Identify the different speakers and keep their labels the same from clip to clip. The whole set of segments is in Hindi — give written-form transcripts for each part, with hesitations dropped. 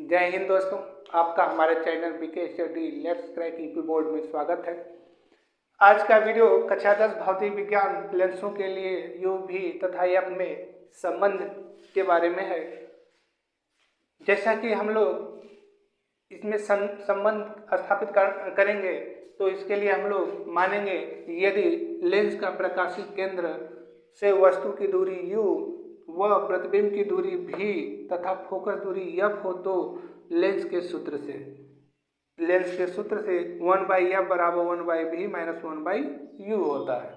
Speaker 1: जय हिंद दोस्तों, आपका हमारे channel BK study let's crack UP board में स्वागत है। आज का वीडियो कक्षा 10 भौतिक विज्ञान लेंसों के लिए यू भी तथा एफ में संबंध के बारे में है। जैसा कि हम लोग इसमें संबंध स्थापित करेंगे तो इसके लिए हम लोग मानेंगे यदि लेंस का प्रकाशित केंद्र से वस्तु की दूरी u व प्रतिबिंब की दूरी v तथा फोकस दूरी f हो तो लेंस के सूत्र से 1/f बराबर 1/v माइनस 1/u होता है।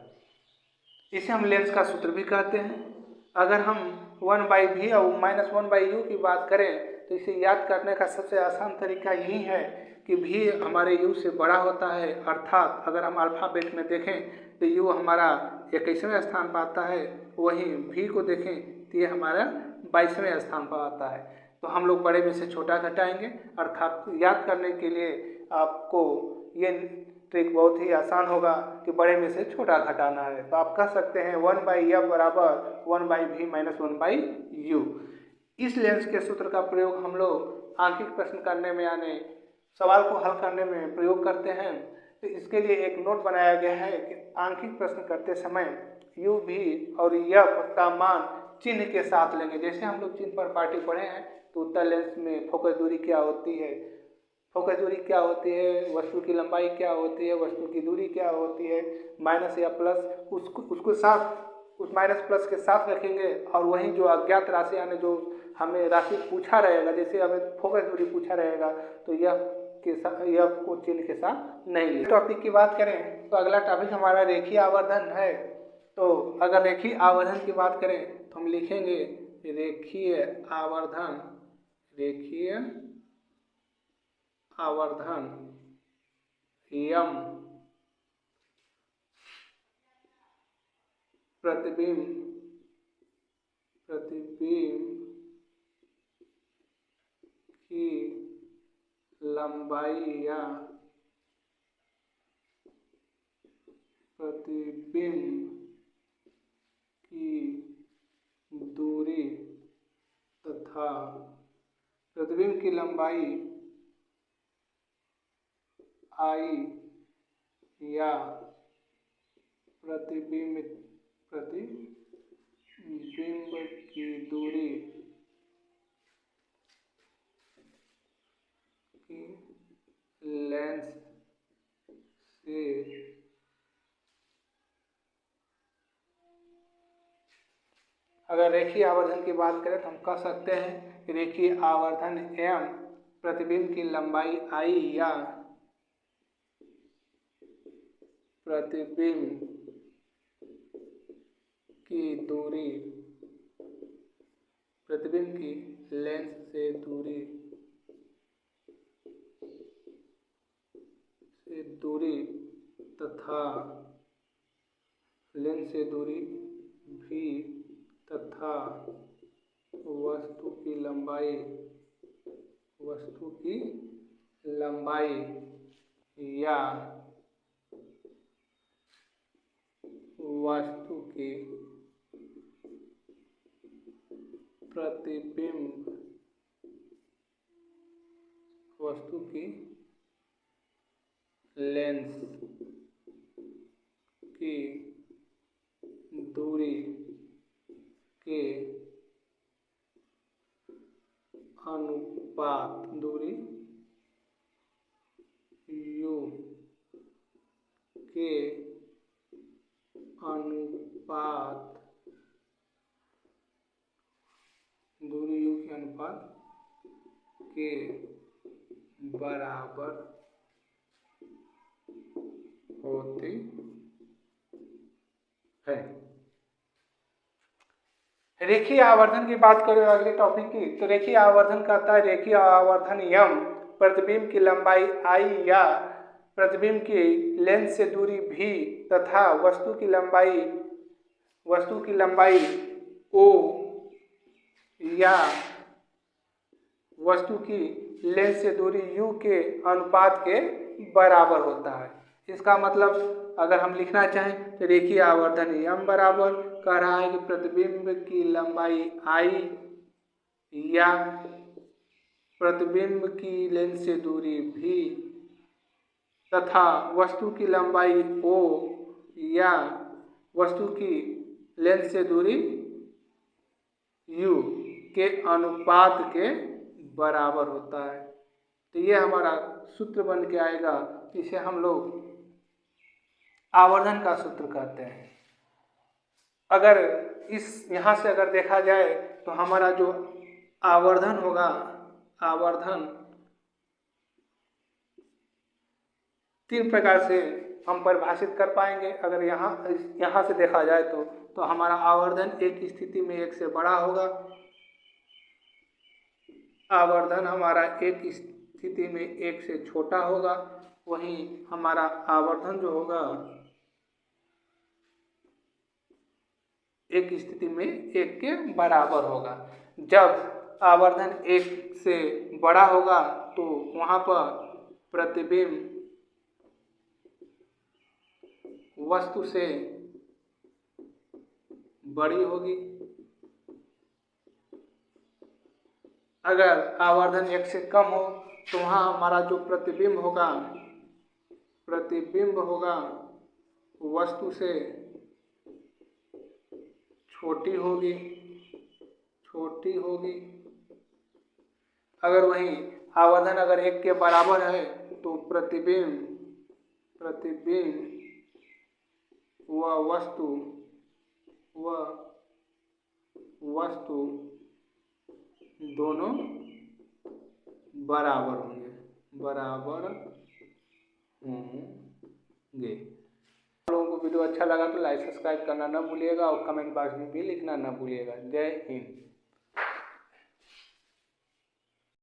Speaker 1: इसे हम लेंस का सूत्र भी कहते हैं। अगर हम 1/v और माइनस 1/u की बात करें तो इसे याद करने का सबसे आसान तरीका यही है कि v हमारे u से बड़ा होता है, अर्थात अगर हम अल्फ़ाबेट में देखें तो u हमारा 21वें स्थान पर आता है, वहीं v को देखें तो ये हमारा 22वें स्थान पर आता है। तो हम लोग बड़े में से छोटा घटाएंगे, अर्थात याद करने के लिए आपको ये ट्रिक बहुत ही आसान होगा कि बड़े में से छोटा घटाना है। तो आप कह सकते हैं 1/f बराबर 1/v माइनस 1/u। इस लेंस के सूत्र का प्रयोग हम लोग आंखिक प्रश्न करने में यानी सवाल को हल करने में प्रयोग करते हैं। तो इसके लिए एक नोट बनाया गया है कि आंखिक प्रश्न करते समय u v और f का मान चिन्ह के साथ लेंगे। जैसे हम लोग चिन्ह पर पार्टी पढ़े हैं तो उत्तर लेंस में फोकस दूरी क्या होती है, वस्तु की लंबाई क्या होती है, वस्तु की दूरी क्या होती है, माइनस या प्लस उसको साथ उस माइनस प्लस के साथ रखेंगे। और वहीं जो अज्ञात राशि यानी जो हमें राशि पूछा रहेगा, जैसे हमें फोकस दूरी पूछा रहेगा तो यह को चिन्ह के साथ नहीं ले। टॉपिक की बात करें तो अगला टॉपिक हमारा रेखीय आवर्धन है। तो अगर रेखीय आवर्धन की बात करें तो हम लिखेंगे रेखीय आवर्धन यम प्रतिबिंब की लंबाई या प्रतिबिंब की दूरी तथा प्रतिबिंब की लंबाई आई या प्रतिबिंब की दूरी की लेंस से अगर रेखीय आवर्धन की बात करें तो हम कह सकते हैं कि रेखीय आवर्धन m प्रतिबिंब की लंबाई I या प्रतिबिंब की दूरी प्रतिबिंब की लेंस से दूरी तथा लेंस से दूरी v तथा वस्तु की लंबाई या वस्तु की प्रतिबिंब वस्तु की लेंस की दूरी के अनुपात दूरी u के अनुपात के बराबर होती है। रेखीय आवर्धन की बात करें अगले टॉपिक की तो रेखीय आवर्धन कहता है रेखीय आवर्धन यम प्रतिबिंब की लंबाई I या प्रतिबिंब की लेंस से दूरी v तथा वस्तु की लंबाई o या वस्तु की लेंस से दूरी u के अनुपात के बराबर होता है। इसका मतलब अगर हम लिखना चाहें तो रेखीय आवर्धन m बराबर कह रहा है कि प्रतिबिंब की लंबाई I या प्रतिबिंब की लेंस से दूरी भी तथा वस्तु की लंबाई ओ या वस्तु की लेंस से दूरी u के अनुपात के बराबर होता है। तो ये हमारा सूत्र बन के आएगा, इसे हम लोग आवर्धन का सूत्र कहते हैं। अगर इस यहाँ से अगर देखा जाए तो हमारा जो आवर्धन होगा, आवर्धन 3 प्रकार से हम परिभाषित कर पाएंगे। अगर यहाँ से देखा जाए तो हमारा आवर्धन एक स्थिति में एक से बड़ा होगा, आवर्धन हमारा एक स्थिति में एक से छोटा होगा, वहीं हमारा आवर्धन जो होगा एक स्थिति में एक के बराबर होगा। जब आवर्धन एक से बड़ा होगा तो वहाँ पर प्रतिबिंब वस्तु से बड़ी होगी। अगर आवर्धन एक से कम हो तो वहाँ हमारा जो प्रतिबिंब होगा वस्तु से छोटी होगी। अगर वहीं आवर्धन अगर एक के बराबर है तो प्रतिबिंब व वस्तु दोनों बराबर होंगे। आप लोगों को वीडियो अच्छा लगा तो लाइक सब्सक्राइब करना ना भूलिएगा और कमेंट बॉक्स में भी लिखना ना भूलिएगा। जय हिंद।